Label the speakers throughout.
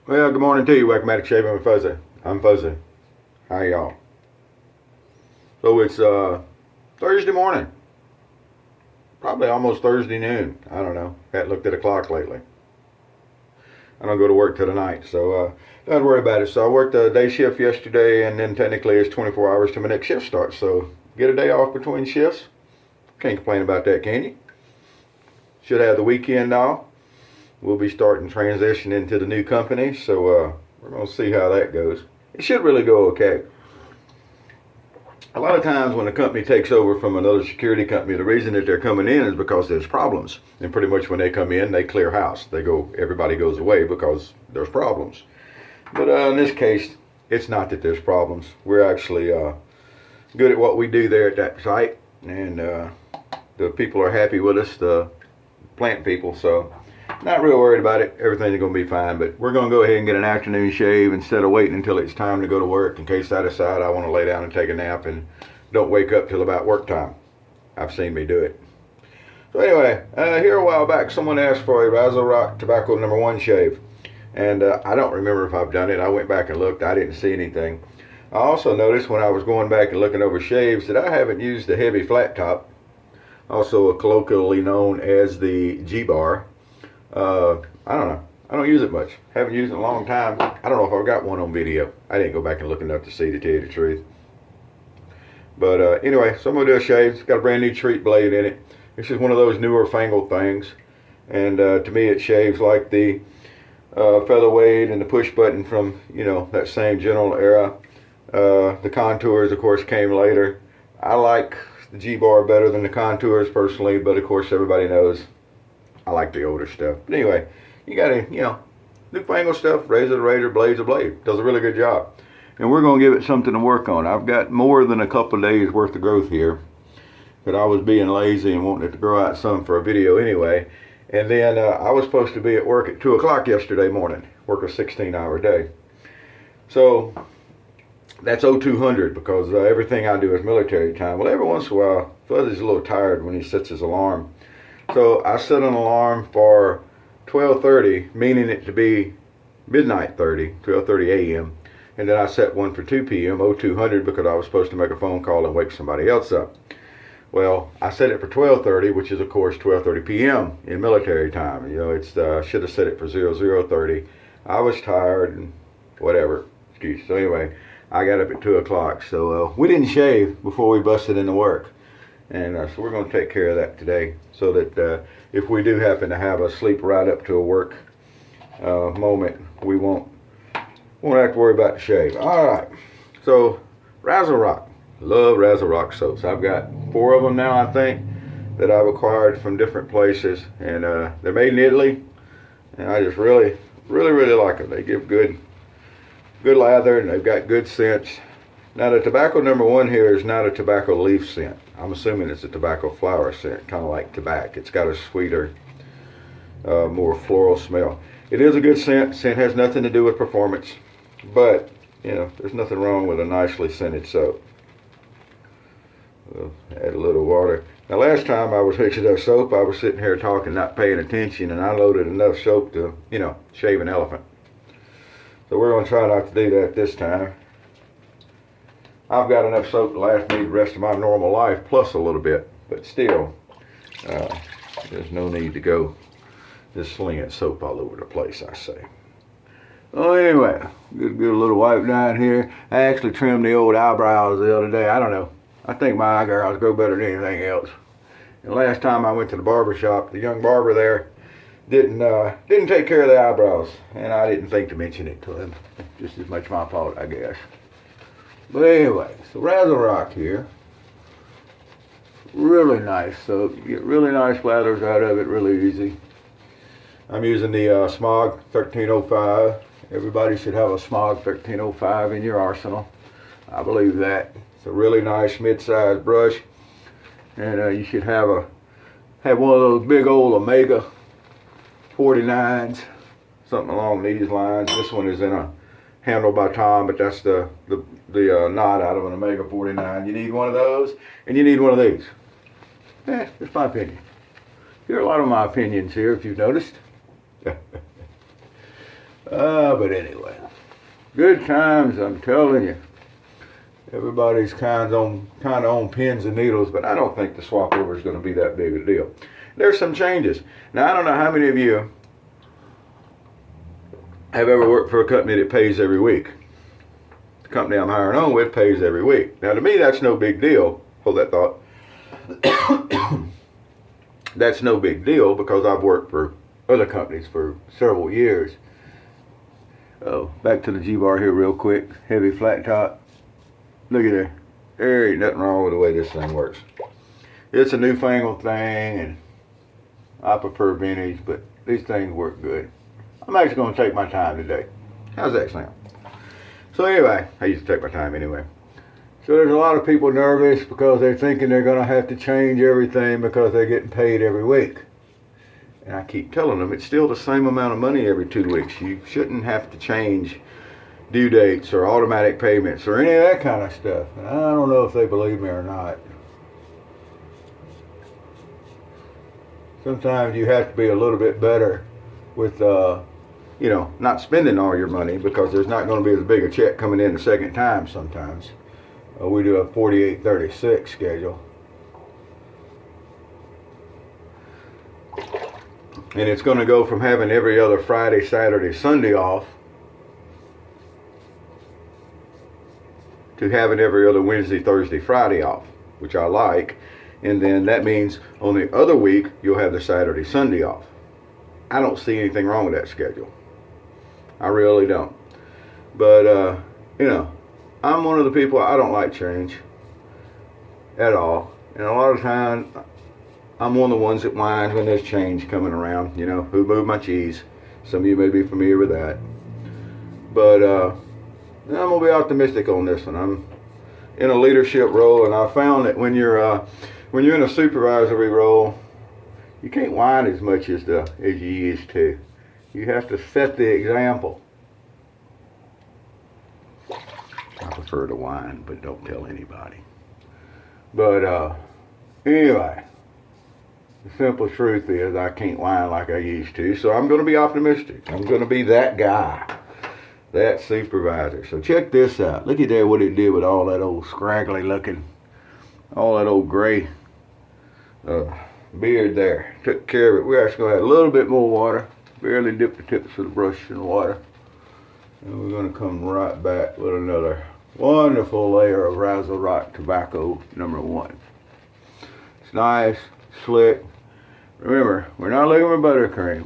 Speaker 1: Well, good morning to you, Wackomatic Shaving with Fuzzy. I'm Fuzzy. How y'all? So it's Thursday morning. Probably almost Thursday noon. I don't know. Haven't looked at a clock lately. I don't go to work till tonight, so don't worry about it. So I worked a day shift yesterday, and then technically it's 24 hours till my next shift starts. So get a day off between shifts. Can't complain about that, can you? Should have the weekend off. We'll be starting transition into the new company, so we're going to see how that goes. It should really go okay. A lot of times when a company takes over from another security company, the reason that they're coming in is because there's problems. And pretty much when they come in, they clear house. Everybody goes away because there's problems. But in this case, it's not that there's problems. We're actually good at what we do there at that site, and the people are happy with us, the plant people. So not real worried about it. Everything's going to be fine, but we're going to go ahead and get an afternoon shave instead of waiting until it's time to go to work in case I decide I want to lay down and take a nap and don't wake up till about work time. I've seen me do it. So anyway, here a while back, someone asked for a RazoRock Tobacco #1 shave, and I don't remember if I've done it. I went back and looked. I didn't see anything. I also noticed when I was going back and looking over shaves that I haven't used the heavy flat top, also colloquially known as the G-bar. I don't know. I don't use it much. Haven't used it in a long time. I don't know if I've got one on video. I didn't go back and look enough to see, to tell you the truth. But anyway, so I'm going to do a shave. It's got a brand new treat blade in it. This is one of those newer fangled things. And to me it shaves like the featherweight and the push button from, that same general era. The contours, of course, came later. I like the G-bar better than the contours personally, but of course everybody knows I like the older stuff. But anyway, you got to, newfangled stuff, razor to razor, blade to blade. Does a really good job. And we're going to give it something to work on. I've got more than a couple of days worth of growth here. But I was being lazy and wanting it to grow out some for a video anyway. And then I was supposed to be at work at 2 o'clock yesterday morning. Work a 16-hour day. So that's 0200 because everything I do is military time. Well, every once in a while, Fuzzy's a little tired when he sets his alarm. So I set an alarm for 12:30, meaning it to be midnight 12:30 a.m. And then I set one for 2 p.m., 0200, because I was supposed to make a phone call and wake somebody else up. Well, I set it for 12:30, which is, of course, 12:30 p.m. in military time. I should have set it for 0030. I was tired and whatever. Excuse. So anyway, I got up at 2 o'clock. So we didn't shave before we busted into work. And so we're going to take care of that today so that if we do happen to have a sleep right up to a work moment, we won't have to worry about the shave. All right. So RazoRock. Love RazoRock soaps. I've got 4 of them now, I think, that I've acquired from different places. And they're made in Italy. And I just really, really, really like them. They give good lather, and they've got good scents. Now the tobacco #1 here is not a tobacco leaf scent. I'm assuming it's a tobacco flower scent, kind of like tobacco. It's got a sweeter, more floral smell. It is a good scent. Scent has nothing to do with performance, but there's nothing wrong with a nicely scented soap. We'll add a little water. Now last time I was fixing up soap, I was sitting here talking, not paying attention, and I loaded enough soap to, shave an elephant. So we're going to try not to do that this time. I've got enough soap to last me the rest of my normal life, plus a little bit. But still, there's no need to go just slinging soap all over the place, I say. Oh, anyway, good little wipe down here. I actually trimmed the old eyebrows the other day. I don't know. I think my eyebrows grow better than anything else. And last time I went to the barber shop, the young barber there didn't take care of the eyebrows, and I didn't think to mention it to him. Just as much my fault, I guess. But anyway, so RazoRock here. Really nice soap. You get really nice lathers out of it, really easy. I'm using the Smog 1305. Everybody should have a Smog 1305 in your arsenal. I believe that. It's a really nice mid-sized brush. And you should have one of those big old Omega 49s. Something along these lines. This one is in a handled by Tom, but that's the knot out of an Omega 49. You need one of those, and you need one of these. Just my opinion. You hear a lot of my opinions here, if you've noticed. But anyway, good times, I'm telling you. Everybody's kind of on pins and needles, but I don't think the swap over is going to be that big a deal. There's some changes. Now, I don't know how many of you have ever worked for a company that pays every week. The company I'm hiring on with pays every week. Now, to me, that's no big deal. Hold that thought. That's no big deal because I've worked for other companies for several years. Oh, back to the G-bar here real quick. Heavy flat top. Look at there. There ain't nothing wrong with the way this thing works. It's a newfangled thing, and I prefer vintage, but these things work good. I'm actually going to take my time today. How's that sound? So anyway, I used to take my time anyway. So there's a lot of people nervous because they're thinking they're going to have to change everything because they're getting paid every week. And I keep telling them it's still the same amount of money every 2 weeks. You shouldn't have to change due dates or automatic payments or any of that kind of stuff. And I don't know if they believe me or not. Sometimes you have to be a little bit better with, not spending all your money because there's not going to be as big a check coming in the second time sometimes. We do a 48-36 schedule. And it's going to go from having every other Friday, Saturday, Sunday off to having every other Wednesday, Thursday, Friday off, which I like. And then that means on the other week, you'll have the Saturday, Sunday off. I don't see anything wrong with that schedule. I really don't. But, I'm one of the people, I don't like change at all. And a lot of times, I'm one of the ones that whines when there's change coming around. Who moved my cheese? Some of you may be familiar with that. But I'm going to be optimistic on this one. I'm in a leadership role, and I found that when you're in a supervisory role, you can't whine as much as you used to. You have to set the example. I prefer to whine, but don't tell anybody. But anyway, the simple truth is I can't whine like I used to, so I'm going to be optimistic. I'm going to be that guy, that supervisor. So check this out. Look at there what it did with all that old scraggly looking, all that old gray beard there. Took care of it. We're actually going to add a little bit more water. Barely dip the tips of the brush in the water. And we're going to come right back with another wonderful layer of RazoRock Tobacco #1. It's nice, slick. Remember, we're not looking for buttercream.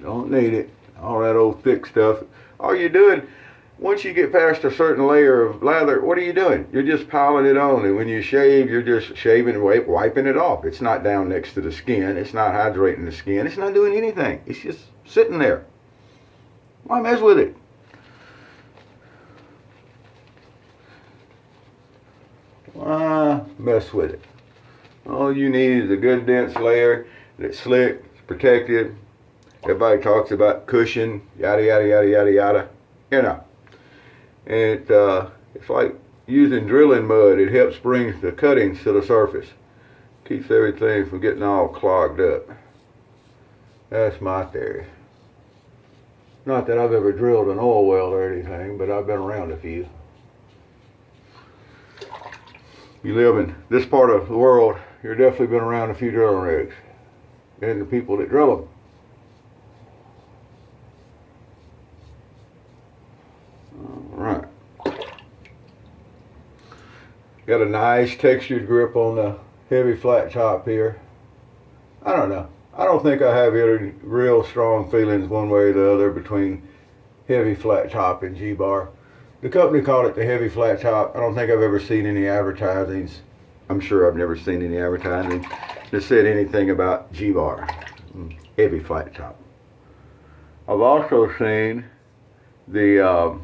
Speaker 1: Don't need it. All that old thick stuff. All you're doing, once you get past a certain layer of lather, what are you doing? You're just piling it on. And when you shave, you're just shaving and wiping it off. It's not down next to the skin. It's not hydrating the skin. It's not doing anything. It's just sitting there. Why mess with it? Why mess with it? All you need is a good dense layer that's slick, it's protected. Everybody talks about cushion, yada yada yada yada yada. And it's like using drilling mud. It helps bring the cuttings to the surface. Keeps everything from getting all clogged up. That's my theory. Not that I've ever drilled an oil well or anything, but I've been around a few. You live in this part of the world, you've definitely been around a few drilling rigs and the people that drill them. Alright. Got a nice textured grip on the heavy flat top here. I don't know. I don't think I have any real strong feelings one way or the other between heavy flat top and G-bar. The company called it the heavy flat top. I don't think I've ever seen any advertisings. I'm sure I've never seen any advertising that said anything about G-bar, heavy flat top. I've also seen the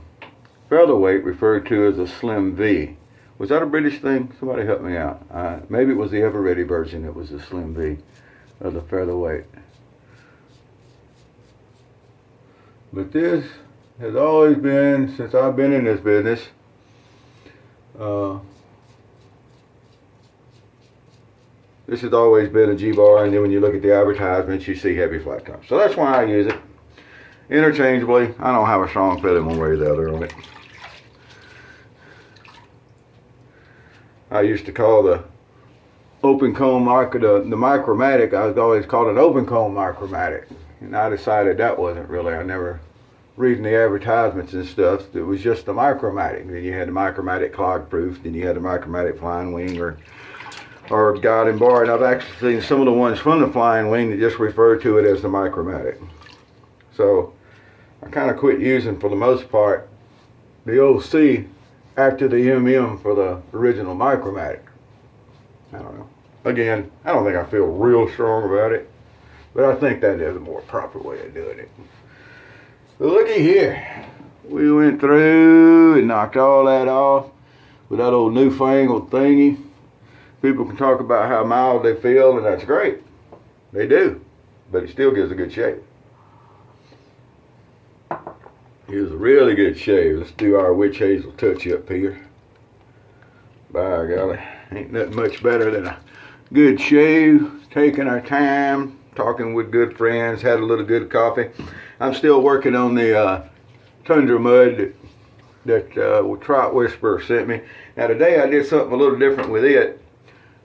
Speaker 1: featherweight referred to as a slim V. Was that a British thing? Somebody help me out. Maybe it was the Ever Ready version that was the slim V of the featherweight. But this has always been, since I've been in this business, this has always been a G-bar, and then when you look at the advertisements, you see heavy flat top. So that's why I use it. interchangeably. I don't have a strong feeling one way or the other on it. I used to call the open comb the Micromatic, I was always called an open comb Micromatic. And I decided that wasn't really, I never reading the advertisements and stuff, it was just the Micromatic. Then you had the Micromatic clog proof, then you had the Micromatic flying wing or guide and bar. And I've actually seen some of the ones from the flying wing that just refer to it as the Micromatic. So I kind of quit using, for the most part, the OC after the MM for the original Micromatic. I don't know. Again, I don't think I feel real strong about it, but I think that is a more proper way of doing it. But looky here. We went through and knocked all that off with that old newfangled thingy. People can talk about how mild they feel, and that's great. They do. But it still gives a good shave. Here's a really good shave. Let's do our witch hazel touch up here. By golly, ain't nothing much better than a good shave, taking our time, talking with good friends, had a little good coffee. I'm still working on the Tundra mud that Trout Whisperer sent me. Now today I did something a little different with it.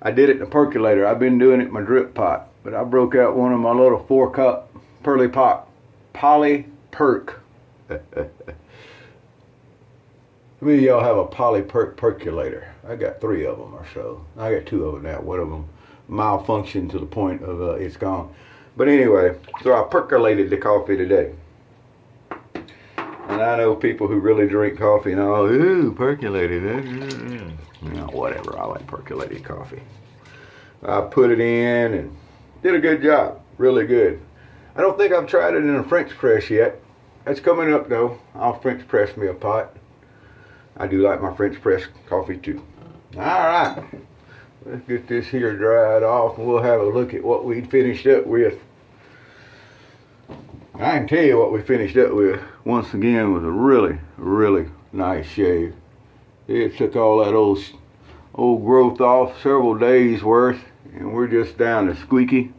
Speaker 1: I did it in a percolator. I've been doing it in my drip pot, but I broke out one of my little 4-cup Pearly Pot Poly Perk. How many of y'all have a Poly Perk percolator? I got 3 of them or so. I got 2 of them now. One of them malfunctioned to the point of it's gone. But anyway, so I percolated the coffee today. And I know people who really drink coffee and all, ooh, percolated. You know, whatever. I like percolated coffee. I put it in and did a good job. Really good. I don't think I've tried it in a French press yet. That's coming up though. I'll French press me a pot. I do like my French press coffee too. Alright. Let's get this here dried off and we'll have a look at what we finished up with. I can tell you what we finished up with once again was a really, really nice shave. It took all that old growth off, several days worth, and we're just down to squeaky.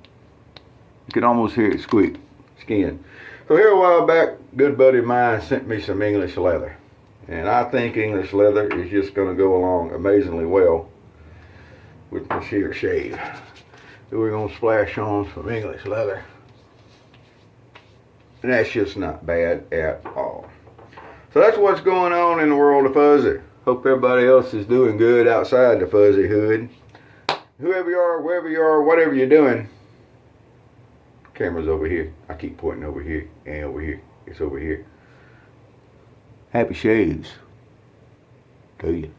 Speaker 1: You can almost hear it squeak, skin. So here a while back, a good buddy of mine sent me some English leather. And I think English leather is just going to go along amazingly well with this here shave. So we're going to splash on some English leather. And that's just not bad at all. So that's what's going on in the world of fuzzy. Hope everybody else is doing good outside the Fuzzyhood. Whoever you are, wherever you are, whatever you're doing. Camera's over here. I keep pointing over here and over here. It's over here. Happy shaves to you.